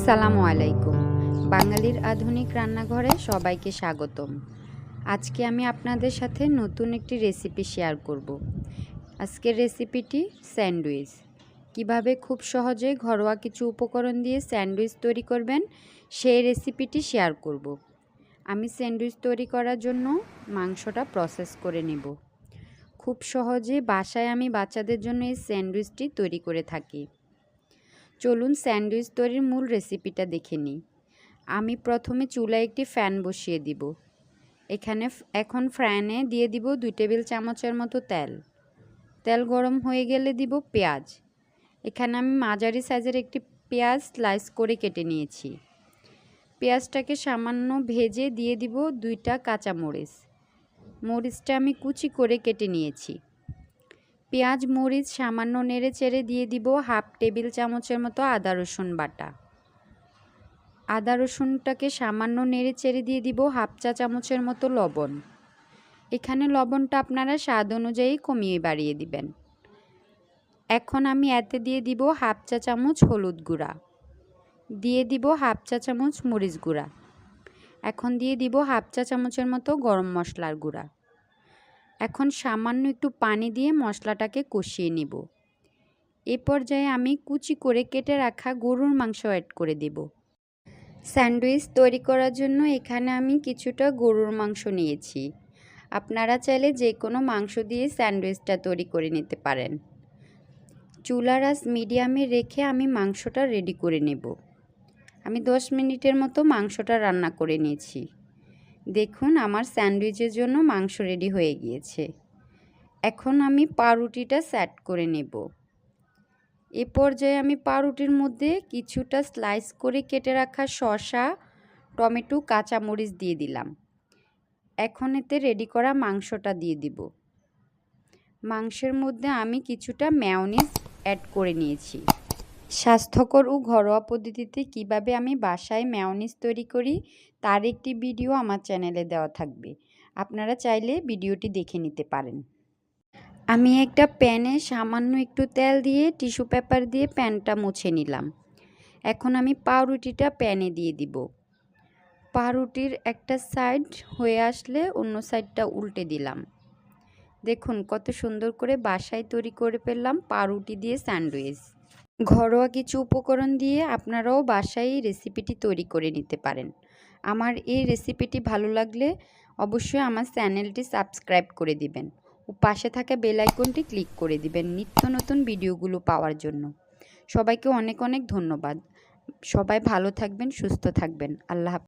আসসালামু আলাইকুম। বাঙালির আধুনিক রান্নাঘরে সবাইকে স্বাগতম। আজকে আমি আপনাদের সাথে নতুন একটি রেসিপি শেয়ার করব। আজকের রেসিপিটি স্যান্ডউইচ। কিভাবে খুব সহজে ঘরোয়া কিছু উপকরণ দিয়ে স্যান্ডউইচ তৈরি করবেন সেই রেসিপিটি শেয়ার করব। আমি স্যান্ডউইচ তৈরি করার জন্য মাংসটা প্রসেস করে নেব। খুব সহজে বাসায় আমি বাচ্চাদের জন্য এই স্যান্ডউইচটি তৈরি করে থাকি। চলুন স্যান্ডউইচ তৈরির মূল রেসিপিটা দেখে নিই। আমি প্রথমে চুলায় একটি ফ্যান বসিয়ে দিব। এখন ফ্যানে দিয়ে দিব 2 টেবিল চামচের মতো তেল। তেল গরম হয়ে গেলে দিব পেঁয়াজ। এখানে আমি মাঝারি সাইজের একটি পেঁয়াজ স্লাইস করে কেটে নিয়েছি। পেঁয়াজটাকে সামান্য ভেজে দিয়ে দিব 2টা কাঁচামরিচ। মরিচটা আমি কুচি করে কেটে নিয়েছি। পেঁয়াজ মরিচ সামান্য নেড়ে চেড়ে দিয়ে দিব 1/2 টেবিল চামচের মতো আদা রসুন বাটা। আদা রসুনটাকে সামান্য নেড়ে চেড়ে দিয়ে দিব 1/2 চা চামচের মতো লবণ। এখানে লবণটা আপনারা স্বাদ অনুযায়ী কমিয়ে বাড়িয়ে দিবেন। এখন আমি এতে দিয়ে দিব 1/2 চা চামচ হলুদ গুঁড়া, দিয়ে দিব 1/2 চা চামচ মরিচ গুঁড়া। এখন দিয়ে দিব 1/2 চা চামচের মতো গরম মশলার গুঁড়া। এখন সামান্য একটু পানি দিয়ে মশলাটাকে কষিয়ে নিব। এ পর্যায়ে আমি কুচি করে কেটে রাখা গরুর মাংস অ্যাড করে দেব। স্যান্ডউইচ তৈরি করার জন্য এখানে আমি কিছুটা গরুর মাংস নিয়েছি। আপনারা চাইলে যে কোনো মাংস দিয়ে স্যান্ডউইচটা তৈরি করে নিতে পারেন। চুলার আঁচ মিডিয়ামে রেখে আমি মাংসটা রেডি করে নেব। আমি 10 মিনিটের মতো মাংসটা রান্না করে নিয়েছি। দেখুন আমার স্যান্ডউইচের জন্য মাংস রেডি হয়ে গিয়েছে। এখন আমি পাউরুটিটা সেট করে নেব। এ পর্যায়ে আমি পাউরুটির মধ্যে কিছুটা স্লাইস করে কেটে রাখা শসা, টমেটো, কাঁচামরিচ দিয়ে দিলাম। এখন এতে রেডি করা মাংসটা দিয়ে দিব। মাংসের মধ্যে আমি কিছুটা মেয়োনিজ অ্যাড করে নিয়েছি। স্বাস্থ্যকর ও ঘরোয়া পদ্ধতিতে কিভাবে আমি বাসায় মেয়োনিজ তৈরি করি তার একটি ভিডিও আমার চ্যানেলে দেওয়া থাকবে। আপনারা চাইলে ভিডিওটি দেখে নিতে পারেন। আমি একটা প্যানে সামান্য একটু তেল দিয়ে টিস্যু পেপার দিয়ে প্যানটা মুছে নিলাম। এখন আমি পাউরুটিটা প্যানে দিয়ে দিব। পাউরুটির একটা সাইড হয়ে আসলে অন্য সাইডটা উল্টে দিলাম। দেখুন কত সুন্দর করে বাসায় তৈরি করে ফেললাম পাউরুটি দিয়ে স্যান্ডউইচ। ঘরোয়া কিছু উপকরণ দিয়ে আপনারাও বাসায় এই রেসিপিটি তৈরি করে নিতে পারেন। আমার এই রেসিপিটি ভালো লাগলে অবশ্যই আমার চ্যানেলটি সাবস্ক্রাইব করে দিবেন ও পাশে থাকা বেল আইকনটি ক্লিক করে দিবেন নিত্য নতুন ভিডিওগুলো পাওয়ার জন্য। সবাইকে অনেক অনেক ধন্যবাদ। সবাই ভালো থাকবেন, সুস্থ থাকবেন। আল্লাহ হাফেজ।